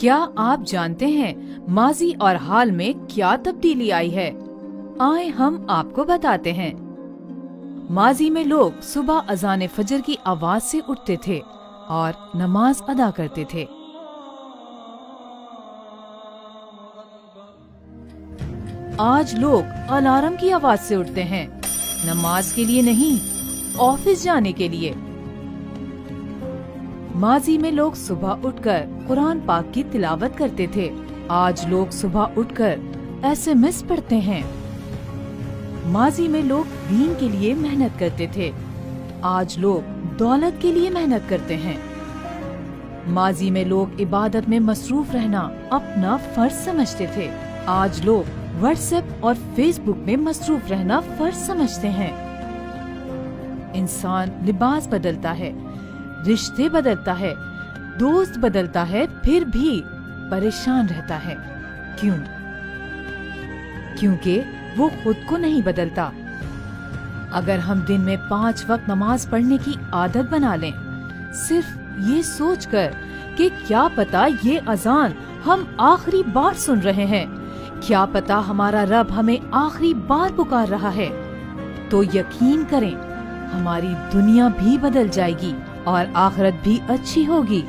کیا آپ جانتے ہیں ماضی اور حال میں کیا تبدیلی آئی ہے؟ آئیں ہم آپ کو بتاتے ہیں۔ ماضی میں لوگ صبح اذان فجر کی آواز سے اٹھتے تھے اور نماز ادا کرتے تھے۔ آج لوگ الارم کی آواز سے اٹھتے ہیں، نماز کے لیے نہیں، آفس جانے کے لیے۔ ماضی میں لوگ صبح اٹھ کر قرآن پاک کی تلاوت کرتے تھے، آج لوگ صبح اٹھ کر SMS پڑھتے ہیں۔ ماضی میں لوگ دین کے لیے محنت کرتے تھے، آج لوگ دولت کے لیے محنت کرتے ہیں۔ ماضی میں لوگ عبادت میں مصروف رہنا اپنا فرض سمجھتے تھے، آج لوگ واٹس ایپ اور فیس بک میں مصروف رہنا فرض سمجھتے ہیں۔ انسان لباس بدلتا ہے، رشتے بدلتا ہے، دوست بدلتا ہے، پھر بھی پریشان رہتا ہے۔ کیوں؟ کیونکہ وہ خود کو نہیں بدلتا۔ اگر ہم دن میں 5 وقت نماز پڑھنے کی عادت بنا لیں، صرف یہ سوچ کر کہ کیا پتا یہ اذان ہم آخری بار سن رہے ہیں، کیا پتا ہمارا رب ہمیں آخری بار پکار رہا ہے، تو یقین کریں ہماری دنیا بھی بدل جائے گی اور آخرت بھی اچھی ہوگی۔